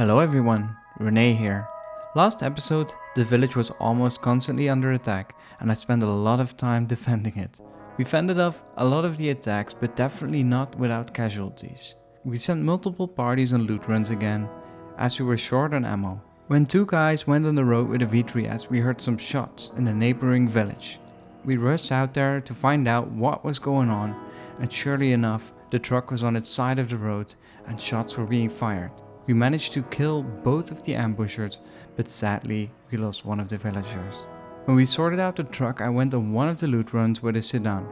Hello everyone, Renee here. Last episode, the village was almost constantly under attack and I spent a lot of time defending it. We fended off a lot of the attacks, but definitely not without casualties. We sent multiple parties on loot runs again, as we were short on ammo. When two guys went on the road with a V3S, we heard some shots in the neighboring village. We rushed out there to find out what was going on, and surely enough, the truck was on its side of the road and shots were being fired. We managed to kill both of the ambushers, but sadly, we lost one of the villagers. When we sorted out the truck, I went on one of the loot runs with a sedan.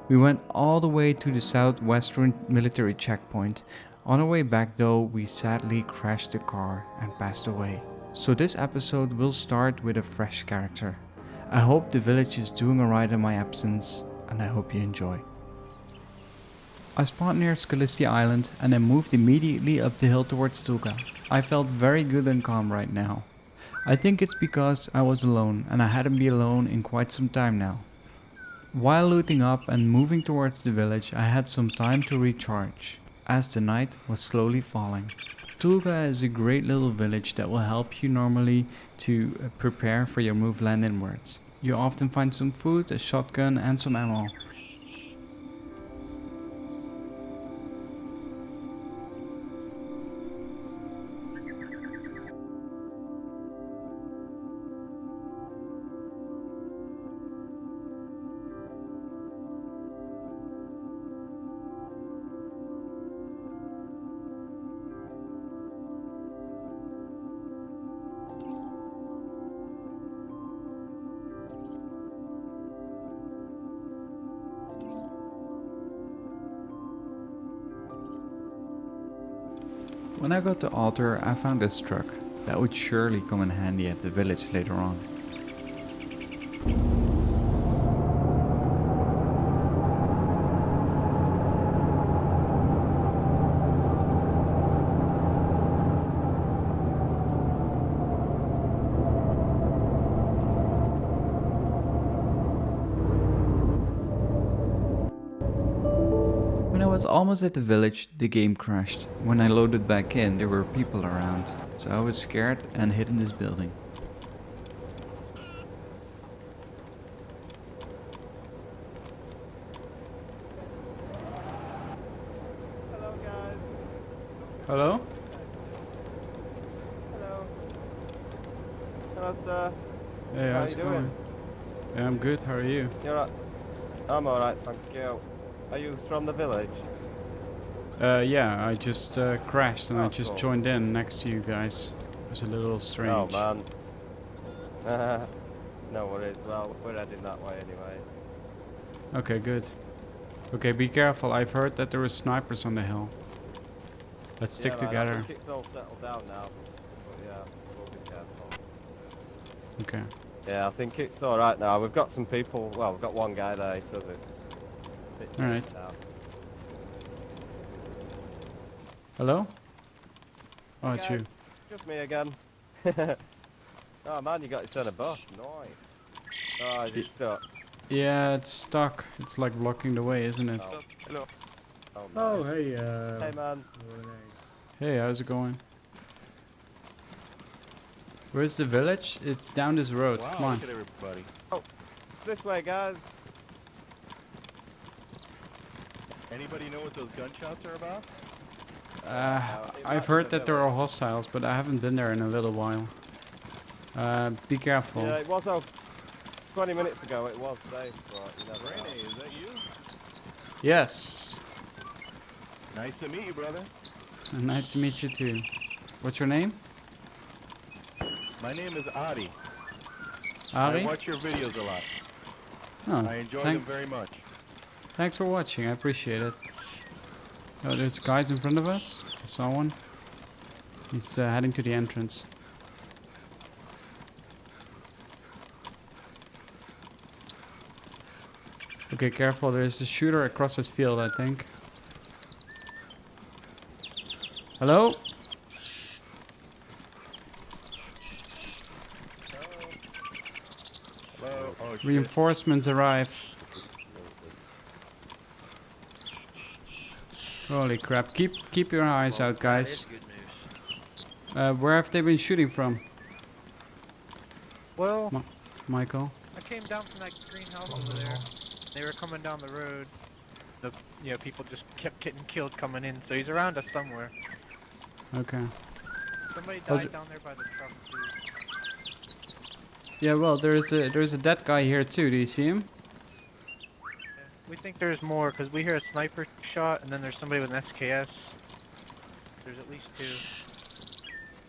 We went all the way to the southwestern military checkpoint. On our way back though, we sadly crashed the car and passed away. So this episode will start with a fresh character. I hope the village is doing alright in my absence, and I hope you enjoy. I spawned near Skalistia Island and then moved immediately up the hill towards Tulga. I felt very good and calm right now. I think it's because I was alone and I hadn't been alone in quite some time now. While looting up and moving towards the village, I had some time to recharge, as the night was slowly falling. Tulga is a great little village that will help you normally to prepare for your move landinwards. You often find some food, a shotgun and some ammo. When I got the altar, I found this truck. That would surely come in handy at the village later on. When I was almost at the village, the game crashed. When I loaded back in, there were people around, so I was scared and hid in this building. Hello guys. Hello? Hello. Hello sir. Hey, How how's you it doing? going? Yeah, I'm good, how are you? You're right. I'm alright, thank you. Are you from the village? Yeah, I just crashed and I Oh, just cool. joined in next to you guys. It was a little strange. Oh man. No worries, well we're heading that way anyway. Okay, good. Okay, be careful. I've heard that there were snipers on the hill. Let's stick Yeah, man, together. I think it's all settled down now. But yeah, we'll be careful. Okay. Yeah, I think it's alright now. We've got some people, well we've got one guy there, so it's a bit Alright. safe now. Hello? Oh, Hey it's guys, you. just me again. Oh man, you got yourself a bus, nice. Oh, is it stuck? Yeah, it's stuck. It's like blocking the way, isn't it? Oh. Hello. Oh, man. Oh, hey, Hey man. Hey, how's it going? Where's the village? It's down this road. Wow, Come on. look at everybody. This way guys. Anybody know what those gunshots are about? I've heard that there are hostiles, but I haven't been there in a little while. Be careful. Yeah, it was 20 minutes ago, it was safe, but you never know. Rene, is that you? Yes. Nice to meet you, brother. Nice to meet you too. What's your name? My name is Adi. Ari? I watch your videos a lot. Oh, I enjoy them very much. thanks for watching. I appreciate it. Oh, there's guys in front of us. I saw one. He's heading to the entrance. Okay, careful. There's a shooter across this field, I think. Hello? Hello. Oh, shit. Reinforcements arrive. Holy crap. Keep your eyes out, guys. Where have they been shooting from, Well, Michael? I came down from that greenhouse over there. They were coming down the road. People just kept getting killed coming in, so he's around us somewhere. Okay. Somebody Oh, died down there by the truck too. Yeah, well, there's a dead guy here too. Do you see him? Yeah. We think there's more, because we hear a sniper shot, and then there's somebody with an SKS. There's at least 2.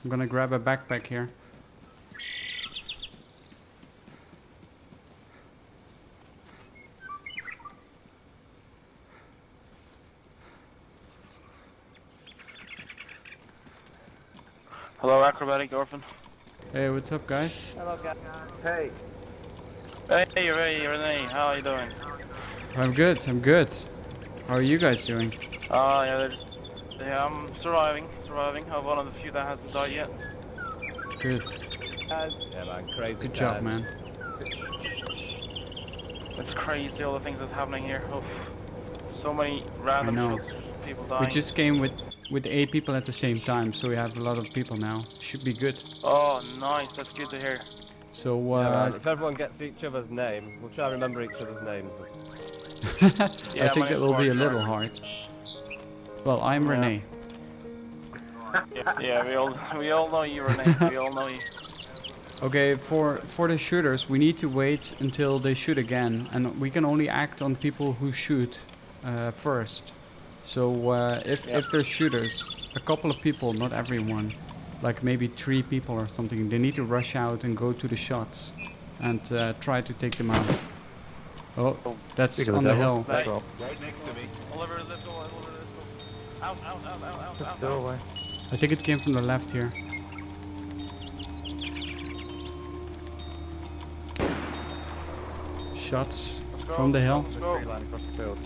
I'm gonna grab a backpack here. Hello, Acrobatic Orphan. Hey, what's up, guys? Hello, guys. Hey. Hey, Renee, how are you doing? I'm good. I'm good. How are you guys doing? Yeah, I'm surviving. I'm one of the few that hasn't died yet. Good. Yeah, man, crazy. Good job, man. It's crazy all the things that's happening here. Oof. So many random know. shots, people dying. We just came with 8 people at the same time, so we have a lot of people now. Should be good. Oh, nice. That's good to hear. So, Yeah, man, if everyone gets each other's name, we'll try to remember each other's names. Yeah, I think my that name's will be a Mark. little hard. Well, I'm Yeah. Renee. Yeah, we all know you, Renee. We all know you. Okay, for the shooters, we need to wait until they shoot again, and we can only act on people who shoot first. So if there's shooters, a couple of people, not everyone, like maybe 3 people or something, they need to rush out and go to the shots and try to take them out. Oh, that's Speak of on the the devil. hill. Right. Right next to me. Oliver, let's go. Out. Go away. I think it came from the left here. Shots Let's go. from the hill. Let's go. Tree line across the field.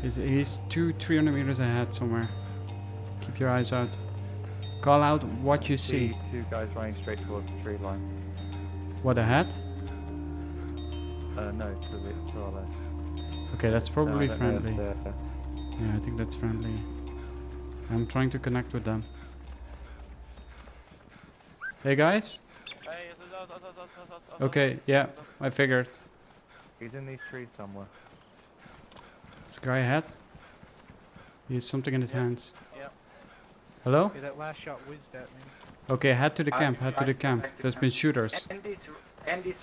He's 200-300 meters ahead somewhere. Keep your eyes out. Call out what you see. 2 guys running straight towards the tree line. What, ahead? No, to our left. Okay, that's probably No, I don't know if friendly. they're- Yeah, I think that's friendly. I'm trying to connect with them. Hey guys? Hey, Okay, yeah, I figured. He's in these trees somewhere. It's a guy ahead. He has something in his hands. Yeah. Hello? Okay, that last shot whizzed at me. Okay, head to the camp, head to the camp. There's been shooters. Andy's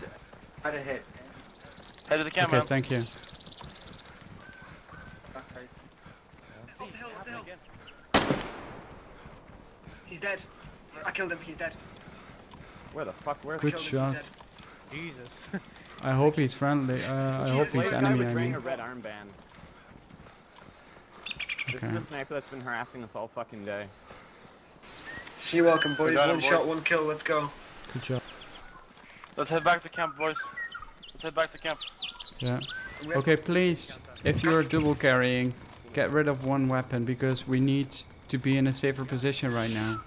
right ahead. Head to the camera. Okay, thank you. Okay. What the hell? He's dead. I killed him, he's dead. Where the fuck? Where's Good Killed him, shot. he's dead. Jesus. I hope he's friendly. I hope he's enemy, I mean. a red armband. This Okay. is the sniper that's been harassing us all fucking day. You're welcome, boys. We got him, 1 boys. shot, 1 kill, let's go. Good job. Let's head back to camp, boys. Let's head back to camp. Yeah. Okay, please, if you're double carrying, get rid of 1 weapon because we need to be in a safer position right now.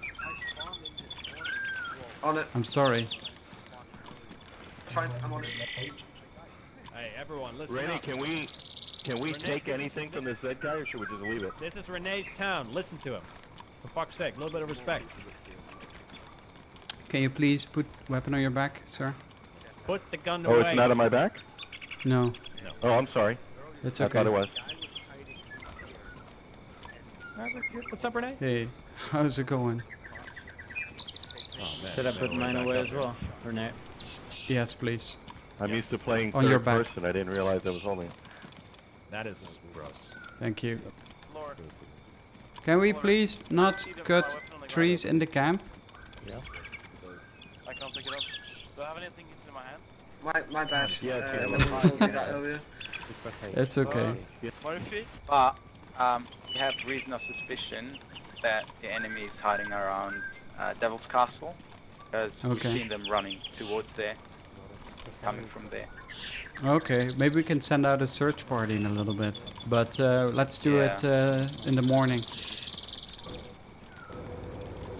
On it. I'm sorry. Fine, I'm on it. Hey, everyone, listen Rennie, up. can we take anything from this dead guy, or should we just leave it? This is Renee's town. Listen to him. For fuck's sake, a little bit of respect. Can you please put weapon on your back, sir? Put the gun Oh, away. it's not on my back? No, Oh, I'm sorry. it's I thought it okay. was. What's up, Renee? Hey, how's it going? Oh, man. Should I put mine away as well, or not? Yes, please. I'm used to playing On your third back. person. I didn't realize I was holding it. That is gross. Thank you. Lord. Can we please not cut trees in the camp? I can't pick it up. Do I have anything in my hand? My bad. Yeah, okay, I let's told you that earlier. It's okay. What if it? But we have reason of suspicion that the enemy is hiding around Devil's Castle, because Okay. we've seen them running towards there, coming from there. Okay, maybe we can send out a search party in a little bit. But let's do Yeah. it in the morning.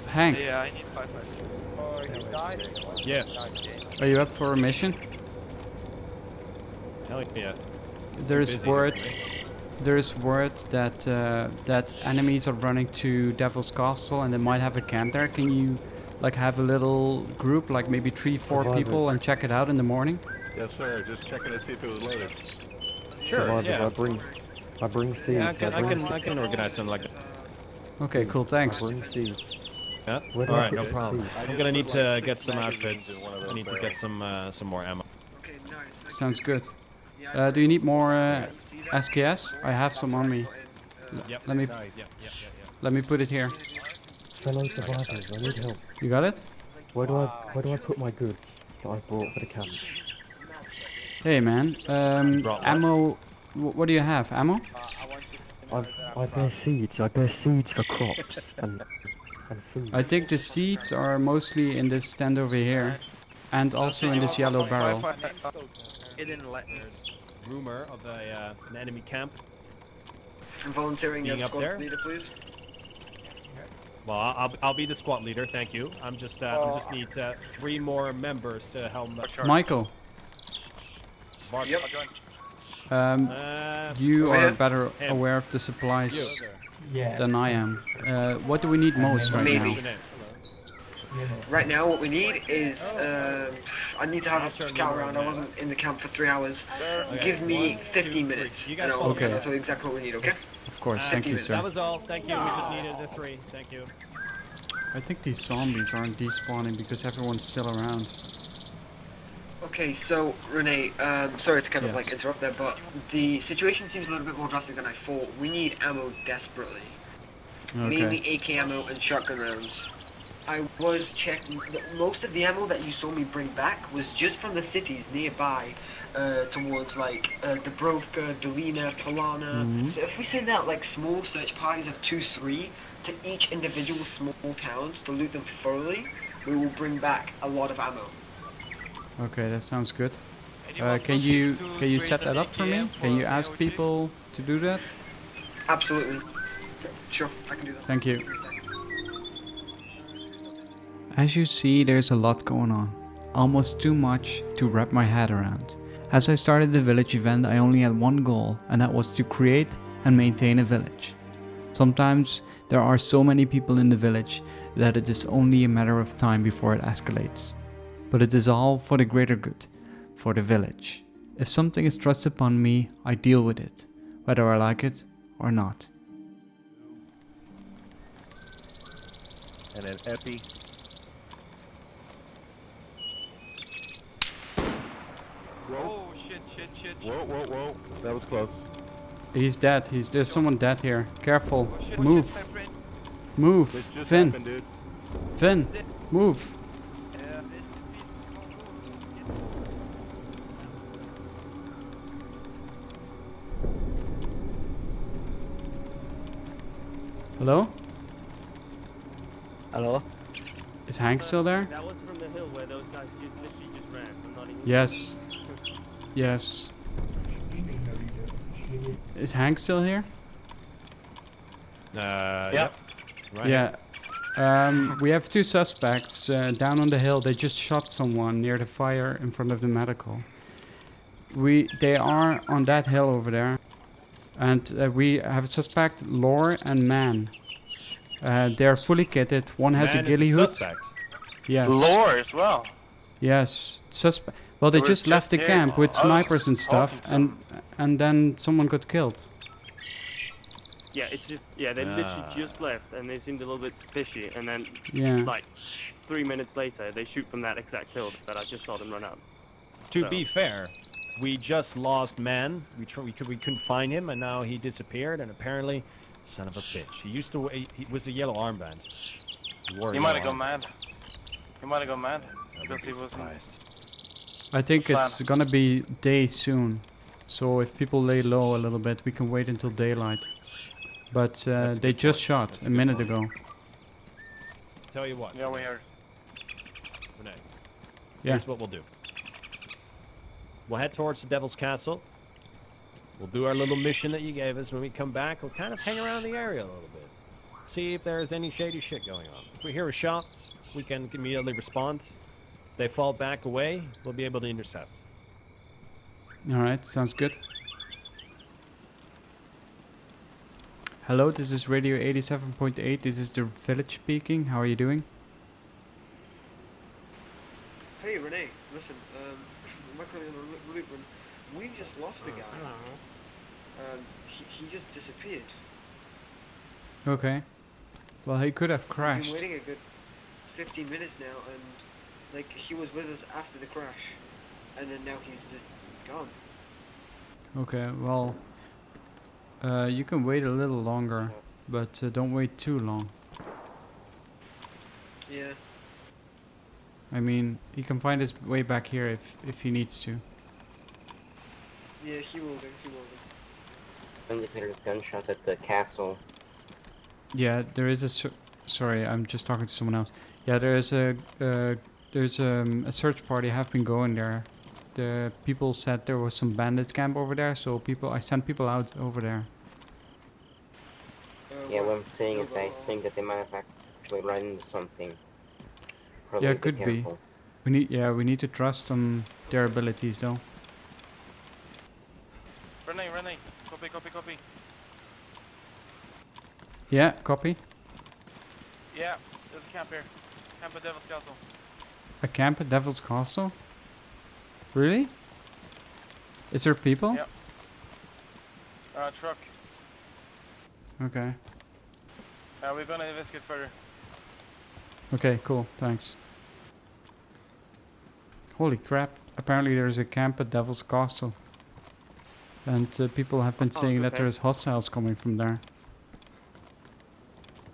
Hank, Yeah, I need 5 Oh, you died? Yeah. are you up for a mission? Hell yeah. There's Busy. word there is word that that enemies are running to Devil's Castle and they might have a camp there. Can you like have a little group, like maybe 3-4 people, and check it out in the morning? Yes, sir. Just checking to see if it was loaded. Sure, yeah. I bring seeds. Yeah, I can organize something like that. Okay, cool, thanks. seeds. Yeah? Where do I Alright, put no the problem. seeds? I'm gonna need to get some outfits. I need to get some more ammo. Okay, nice. Sounds good. Yeah, Do you need more SKS? I have some on me. Yep. Let me Nice. Yep. let me put it here. Fellow survivors, I need help. You got it? Where do I put my goods that I bought for the camp? Hey man, Brought what? ammo. What do you have? Ammo? I bear seeds. I bear seeds for crops and food. I think the seeds are mostly in this stand over here, and also in this yellow barrel. It didn't let me. Rumor of an enemy camp. I'm volunteering Being as up squad there? leader, please. Well, I'll be the squad leader. Thank you. I'm just need 3 more members to help. Michael, Bart. Yep. you Over are here? better Him. aware of the supplies Yeah. than I am. What do we need most right Maybe. now? Right now, what we need is, I need to have I'll a turn scout you around. around. I wasn't in the camp for 3 hours. Okay, Give me 1, 15 2, minutes, 3. You and guys I'll Okay. tell you exactly what we need, okay? Of course, thank you, That That sir. was all. Thank you. We just needed the 3. Thank you. I think these zombies aren't despawning because everyone's still around. Okay, so Renee, sorry to kind of Yes. like interrupt there, but the situation seems a little bit more drastic than I thought. We need ammo desperately, mainly Okay. AK ammo and shotgun rounds. I was checking. Most of the ammo that you saw me bring back was just from the cities nearby, towards like Dubrovka, Dolina, Polana. Mhm. So if we send out like small search parties of 2-3 to each individual small towns to loot them thoroughly, we will bring back a lot of ammo. Okay, that sounds good. Can you set that up for me? Can you ask people to do that? Absolutely. Sure, I can do that. Thank you. As you see, there's a lot going on. Almost too much to wrap my head around. As I started the village event, I only had one goal, and that was to create and maintain a village. Sometimes there are so many people in the village that it is only a matter of time before it escalates. But it is all for the greater good, for the village. If something is thrust upon me, I deal with it, whether I like it or not. And an Epi. Oh shit! Whoa. That was close. He's dead. There's someone dead here. Careful. Oh, shit, Move. my friend. Move. This just Finn. happened, dude. Finn. Move. Hello? Hello? Is Hank still there? That was from the hill where those guys literally just ran. I'm not even... Yes. Yes. Is Hank still here? Yep. Right. Yeah. We have 2 suspects down on the hill. They just shot someone near the fire in front of the medical. They are on that hill over there. And we have a suspect, Lore and Man. They're fully kitted. One has Man a ghillie is hood. suspect. Yes. Lore as well. Yes. Well, they They were just left the just camp here. with Oh, snipers and stuff, awesome. and then someone got killed. Yeah, it's just... Yeah, they Ah. literally just left and they seemed a little bit fishy. And then, Yeah. like, 3 minutes later, they shoot from that exact hill that I just saw them run up. To So- be fair, we just lost Man. We couldn't find him, and now he disappeared. And apparently, son of a bitch. He was a yellow armband. He might have gone mad. He might have gone mad because he wasn't. I think Plan. it's gonna be day soon, so if people lay low a little bit, we can wait until daylight. But they just shot a minute ago. Tell you what, Yeah, we heard. Renee. Yeah. Here's what we'll do. We'll head towards the Devil's Castle. We'll do our little mission that you gave us. When we come back, we'll kind of hang around the area a little bit. See if there's any shady shit going on. If we hear a shot, we can immediately respond. If they fall back away, we'll be able to intercept. All right, sounds good. Hello, this is Radio 87.8. This is the Village speaking. How are you doing? Hey Renee, listen, I'm not calling on a loop, we just lost a guy. He just disappeared. Okay. Well, he could have We've crashed. been waiting a good 15 minutes now, and like he was with us after the crash, and then now he's just gone. Okay, well, you can wait a little longer, but don't wait too long. Yeah. I mean, he can find his way back here if he needs to. Yeah, he will do, he will do. Indicator's gunshot at the castle. Yeah, there is a sorry, I'm just talking to someone else. Yeah, there's a search party. Have been going there. The people said there was some bandit camp over there, so I sent people out over there. Yeah, what I'm saying is I think that they might have actually run into something. Probably Yeah, could be. We need to trust on their abilities though. Renee, copy. Yeah, copy. Yeah, there's a camp here. Camp at Devil's Castle. A camp at Devil's Castle? Really? Is there people? Yep. Truck. Okay. We're gonna investigate further. Okay, cool. Thanks. Holy crap. Apparently there's a camp at Devil's Castle. And people have been saying that okay. there's hostiles coming from there.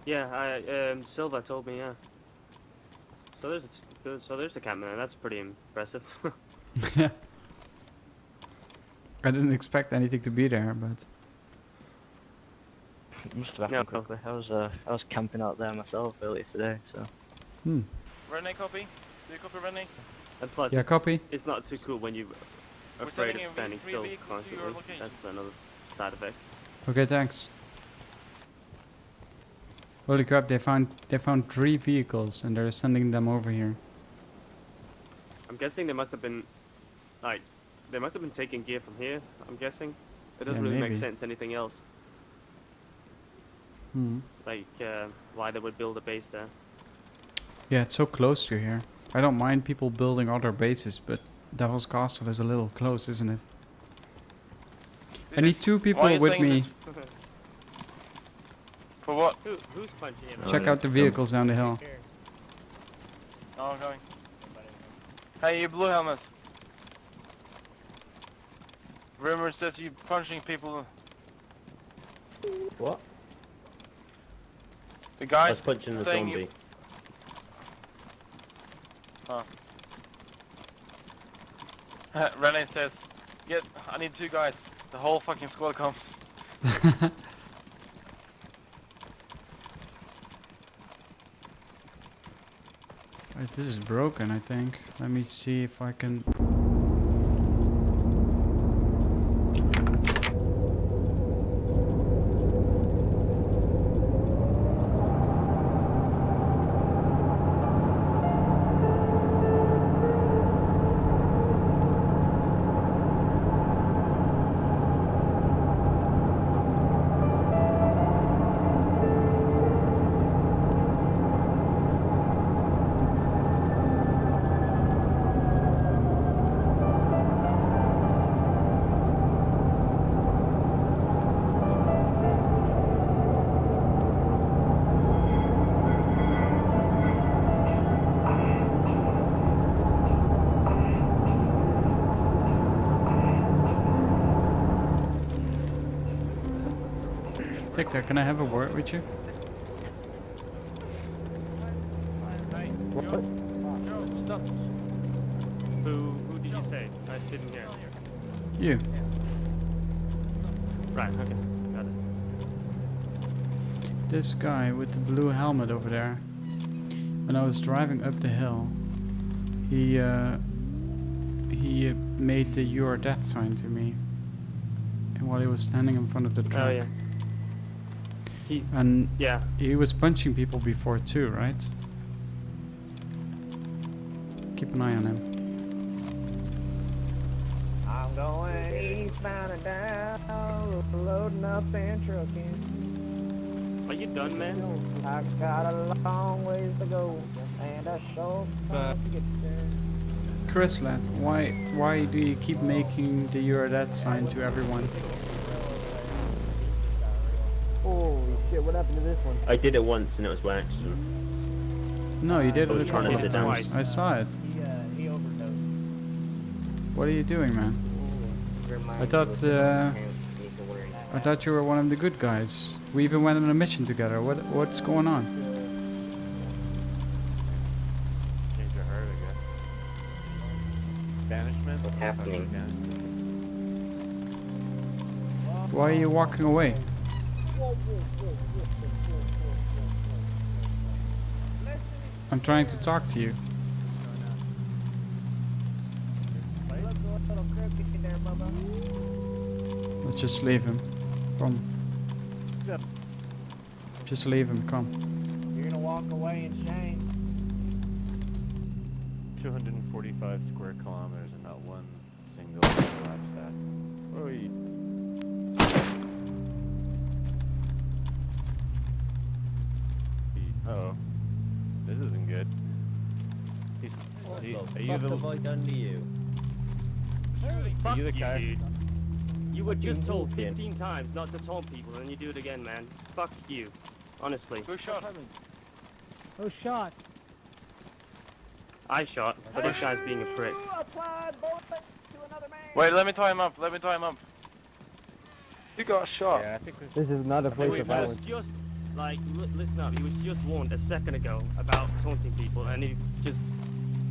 Yeah, Silva told me, yeah. So there's the camp there. That's pretty impressive. Yeah. I didn't expect anything to be there, but... Must have happened quickly. I was camping out there myself earlier today, so... Renee, copy. Do you copy, Renee? And plus, Yeah, copy. it's not too cool when you're We're afraid sending of in standing 3 still vehicles to your constantly. location. That's another side effect. Okay, thanks. Holy crap, they found 3 vehicles and they're sending them over here. I'm guessing they must have been, taking gear from here, I'm guessing. It doesn't Yeah, really maybe. make sense anything else. Like, why they would build a base there. Yeah, it's so close to here. I don't mind people building other bases, but Devil's Castle is a little close, isn't it? I need 2 people Why you with think me. For what? Who's punching him? Check out the vehicles down the hill. Oh, I'm going. Hey, you blue helmet. Rumors that you punching people. What? The guy I was punching the saying zombie. you... Oh. Renee says, I need 2 guys. The whole fucking squad comes. Right, this is broken, I think. Let me see if I can... TikTok, can I have a word with you? What? Who did you say? I didn't hear. You. Right, okay, got it. This guy with the blue helmet over there. When I was driving up the hill, he made the "You are dead" sign to me. And while he was standing in front of the truck. Oh yeah. And Yeah. he was punching people before too, right? Keep an eye on him. I'm going eastbound and down, loading up and trucking. Are you done, man? I got a long ways to go, and a short time to get there. Chrislet, why do you keep making the "you're dead" sign to everyone? Holy shit, what happened to this one? I did it once and it was by accident. No, you did I it was a trying to couple hit of it times. twice. I saw it. He overdosed. What are you doing, man? I thought you were one of the good guys. We even went on a mission together. What's going on? Change your heart, I guess. Banishment? What's happening? Why are you walking away? I'm trying to talk to you. Let's just leave him. Come. Just leave him, come. You're gonna walk away in shame. 245 square kilometers and not one single collapse stat. Where are you? Uh-oh. This isn't good. Are you the... have I done to you? Are you the guy? Dude. You were just told 15 times not to taunt people and you do it again, man. Fuck you. Honestly. Who shot? Who shot? I shot, but this guy's being a prick. Wait, let me tie him up. Let me tie him up. You got shot. Yeah, I think This is not a place He of was violence. just, like, listen up, he was just warned a second ago about taunting people and he just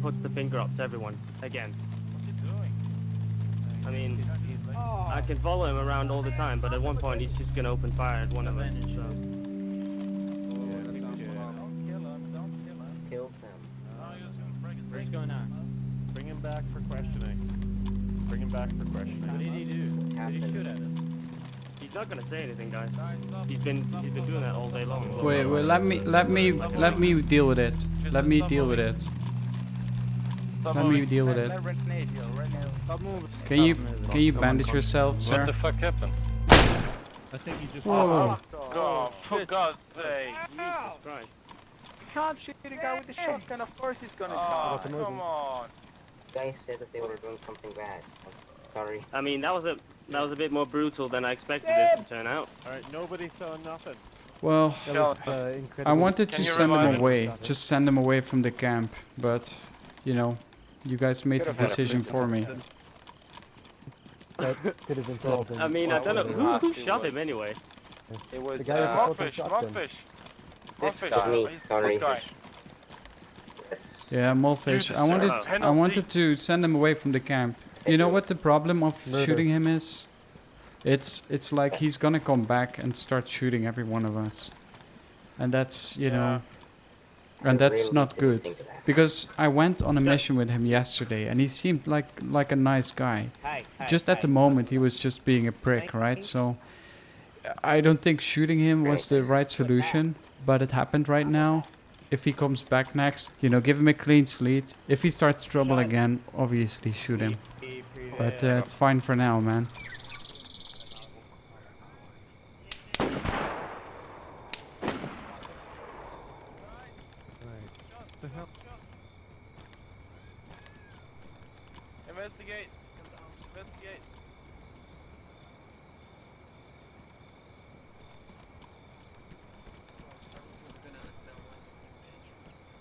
puts the finger up to everyone again. What's he doing? I mean, I can follow him around all the time, but at one point he's just gonna open fire at one of us, so... Don't kill him. Don't kill him. Kill them. What's going on? Bring him back for questioning. Bring him back for questioning. What did he do? Did he shoot at us? He's not gonna say anything, guys. He's been doing that all day long. Wait, let me deal with it. Let me deal with it. Stop Let me moving. deal with it. Let Renee deal. Stop moving. Can you bandage yourself, What sir? the fuck happened? I think he just... Whoa. Oh, for God's sake. Jesus Christ. You can't shoot a guy with a shotgun. Of course he's gonna Oh, die. Come on. Guys said that they were doing something bad. Sorry. I mean, that was a bit more brutal than I expected this to turn out. Alright, nobody saw nothing. Well, I wanted Can to you send revive him him? away, just send him away from the camp, but, you know, you guys made the decision for me. That could have been told. I mean, I don't know who shot him anyway. It was The guy with the fucking Monkfish. shotgun. Monkfish. Me, sorry. This guy. Yeah, Molfish, I wanted to send him away from the camp. You know what the problem of shooting him is? It's like he's gonna come back and start shooting every one of us. And that's, you know, and that's not good. Because I went on a mission with him yesterday and he seemed like a nice guy. Just at the moment he was just being a prick, right? So I don't think shooting him was the right solution, but it happened right now. If he comes back next, you know, give him a clean slate. If he starts trouble again, obviously shoot him. But it's fine for now, man. Investigate. Investigate.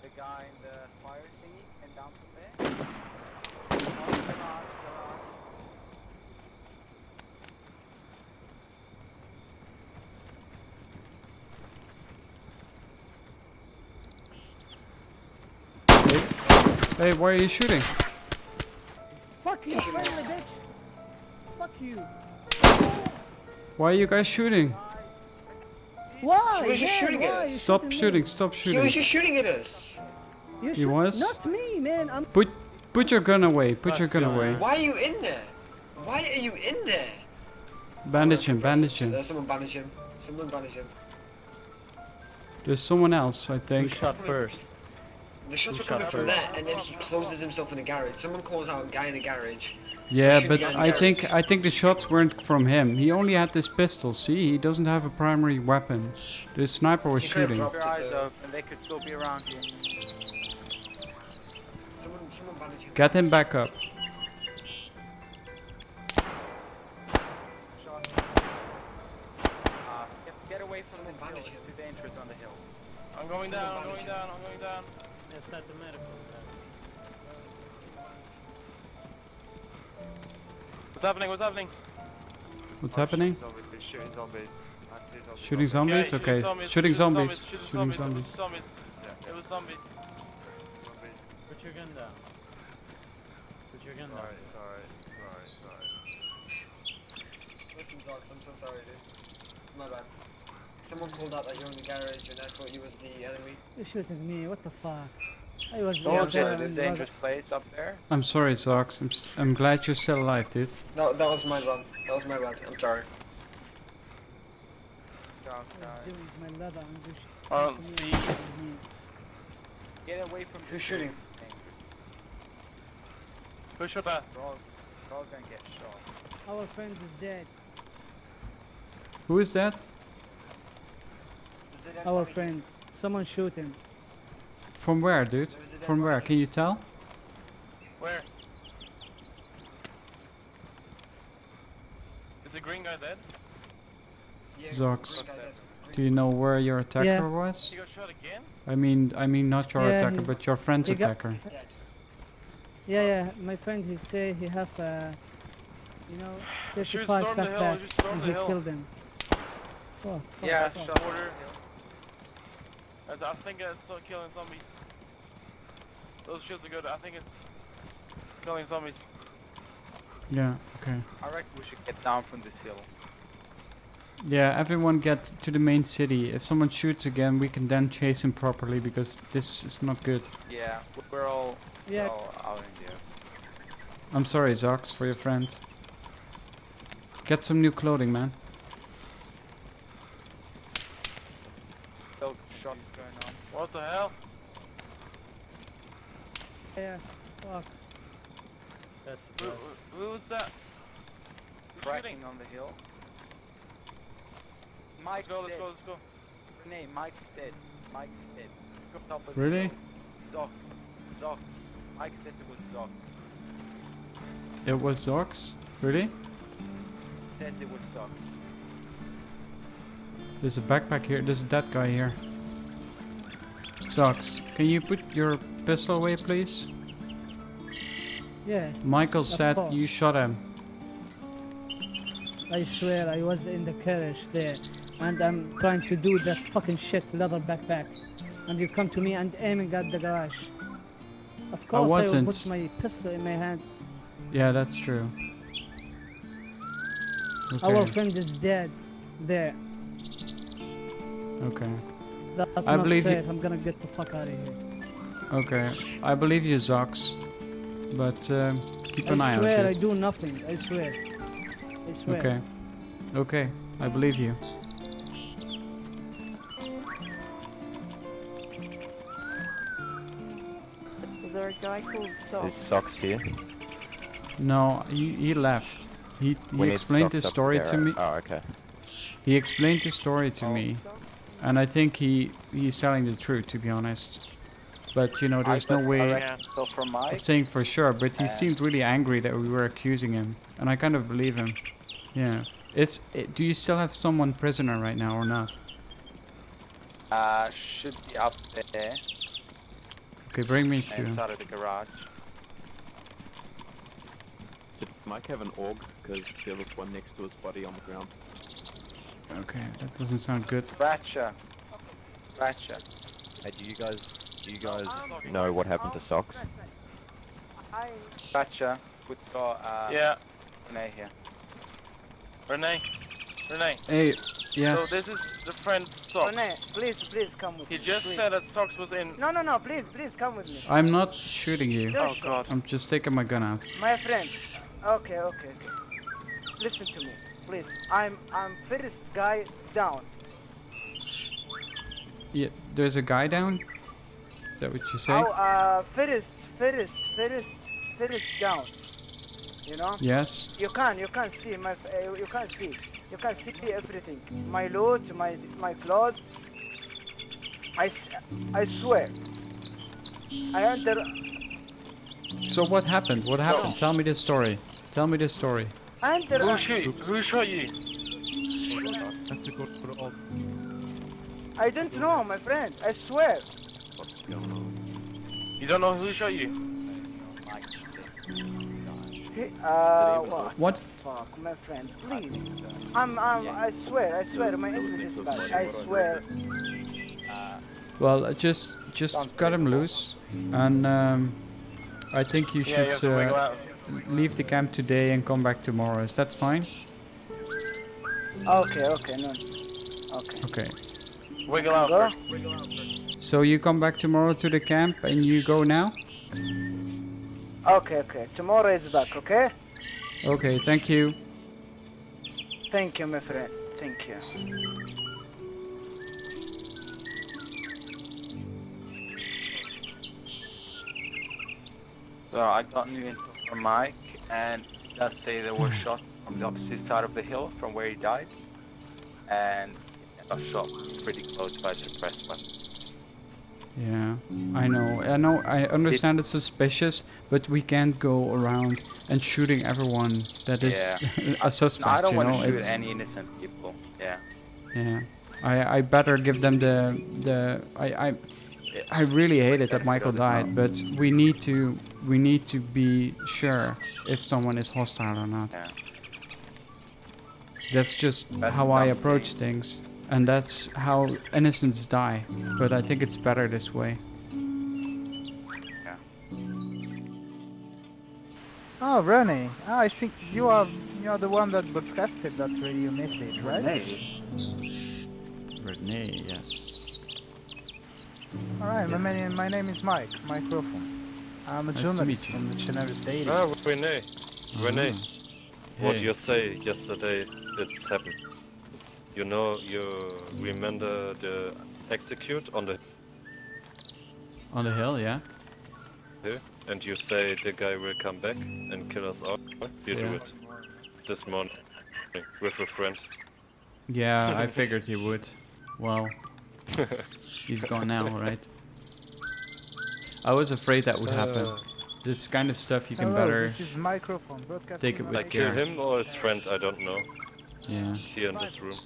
The guy in the fire thingy and down from there. Garage. Hey, why are you shooting? Fuck you, friendly bitch! Fuck you! Why are you guys shooting? Why? He was just shooting at us. Stop shooting, stop He was shooting. just shooting at us. He was? Not me, man. I'm. Put your gun away, put your gun away. Why are you in there? Why are you in there? Bandage him, bandage him. Someone bandage him. Someone bandage him. There's someone else, I Who think. shot first? The shots were coming from there, and then he closes himself in the garage. Someone calls out a guy in the garage. Yeah, should but be on I garage. think the shots weren't from him. He only had this pistol. See, he doesn't have a primary weapon. The sniper was He could have shooting. dropped Keep it, your eyes though. open, they could still be around here. Someone bandage him. Get him back up. Shot. Get away from the hill, it's too dangerous on the hill. I'm going down, I'm going down, I'm going down. That's not the medical. What's happening, what's happening? What's happening? Shooting zombies. Shooting zombies? Okay. Shooting zombies. Shooting zombies. It was zombies. It was zombies. Put your gun down. Put your gun down. Sorry. Listen, Doc, I'm so sorry, dude. My bad. Someone called out that you're in the garage and I thought you was the enemy. You're shooting me, what the fuck? I was Don't there, get to the and dangerous place up there. I'm sorry, Zox. I'm glad you're still alive, dude. No, that was my bad. That was my bad. I'm sorry. I was doing my leather and just Oh, shooting me. Get away from Who's shooting? push her back. We're all gonna get shot. Our friend is dead. Who is that? Our friend. Someone shoot him. From where, dude? From where? Can you tell? Where? Is the green guy dead? Yeah, Zox. green guy dead. Do you know where your attacker Yeah. was? He got shot again? I mean not your Yeah, attacker, he- but your friend's he got- attacker. Dead. Yeah, my friend, he say he have you know, 35 storm the hill, backpack just storm and the he hill. killed him. Oh, fuck, Yeah, fuck. shot. Order. I think it's still killing zombies. Those shields are good. I think it's killing zombies. Yeah, okay. I reckon we should get down from this hill. Yeah, everyone get to the main city. If someone shoots again, we can then chase him properly because this is not good. Yeah, we're all Yeah. out in here. I'm sorry, Zox, for your friend. Get some new clothing, man. Still shots going on. What the hell? Yeah, fuck. That's Who was that? Who's shooting? Cracking on the hill. Mike's Let's dead. go, let's go. Renee, Mike's dead. Mike's dead. Go top of Really? the hill. Doc. Mike said it was Doc. It was Zox? Really? Said it was Doc. There's a backpack here. There's that guy here. Zox, can you put your pistol away, please? Yeah, Michael said course. you shot him. I swear I was in the carriage there and I'm trying to do that fucking shit leather backpack and you come to me and aiming at the garage. Of course I will wasn't. put my pistol in my hand. Yeah, that's true. Our Okay. friend is dead there. Okay. That's I not believe you- safe. I'm gonna get the fuck out of here. Okay. I believe you, Zox. But keep an eye I on swear I it. do nothing. I swear. I swear. Okay. Okay. I believe you. Is there a guy called Sock? Is Socks here? No, he left. He We need explained his Socks up story there, to me. Oh, okay. He explained his story to me, and I think he's telling the truth, to be honest. But you know, there's no I way reckon so from Mike. of saying for sure. But he seemed really angry that we were accusing him, and I kind of believe him. Yeah. Do you still have someone prisoner right now or not? Should be up there Okay, bring me to him. inside of the garage. Did Mike have an org? Because there was one next to his body on the ground. Okay, that doesn't sound good. Ratcha. Hey, do you guys know what happened to Socks? Ratcha. Put your Yeah. Renee here. Renee. Hey, yes. So this is the friend Socks. Renee, please come with He me. just please. said that Socks was in. No, please come with me. I'm not shooting you. Oh god. I'm just taking my gun out. My friend. Okay. Listen to me, please. I'm first guy down. Yeah, there's a guy down. Is that what you say? Oh, first down. you know? Yes. You can't see my, you can't see everything. My loot, my clothes. I swear. I enter. So what happened? What happened? Tell me the story. Tell me the story. I enter. Who shot you? I don't know, my friend. I swear. You don't know who shot you? What? Fuck, my friend, please. I swear, my English is bad. I swear. Well, just cut him loose, and I think you should leave the camp today and come back tomorrow. Is that fine? Okay, no. Okay. Wiggle out first. So you come back tomorrow to the camp and you go now? Okay. Tomorrow is back, okay? Okay, thank you. Thank you, my friend. Thank you. So I got new info from Mike, and it does say there were shots from the opposite side of the hill from where he died, and he got shot pretty close by a suppressed weapon. Yeah, I understand it's suspicious, but we can't go around and shooting everyone that is a suspect, No, I don't you know? want to shoot any innocent people, yeah. Yeah, I better give them I really hate it that Michael died, but we need to be sure if someone is hostile or not. Yeah. That's just how I approach things, and that's how innocents die. But I think it's better this way. Yeah. Oh, Rene, I think you are the one that broadcasted that radio message, right? Rene, yes. Alright, my name is Mike, Microphone. I'm a Nice to journalist meet you. from the Serenity Daily. Ah, Rene. Rene. What Hey. you say yesterday, it happened. You know, you remember the execute on the hill, yeah? hill, and you say the guy will come back and kill us all. You do Yeah. it this morning with a friend. Yeah, I figured he would. Well, he's gone now, right? I was afraid that would happen. This kind of stuff you can Hello, better this is Microphone, broadcasting take it with Like kill care. him or his friend, I don't know. Yeah. Here in this room.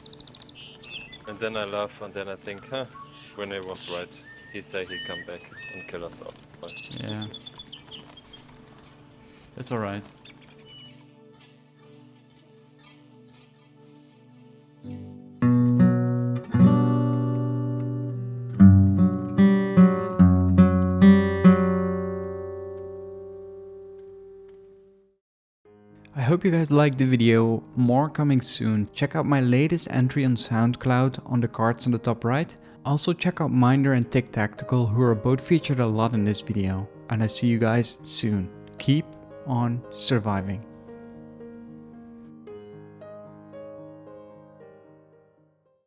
And then I laugh and then I think, Rene was right. He said he'd come back and kill us all. Yeah. It's alright. I hope you guys liked the video. More coming soon. Check out my latest entry on SoundCloud on the cards on the top right. Also check out Minder and TikTactical, who are both featured a lot in this video. And I see you guys soon. Keep on surviving.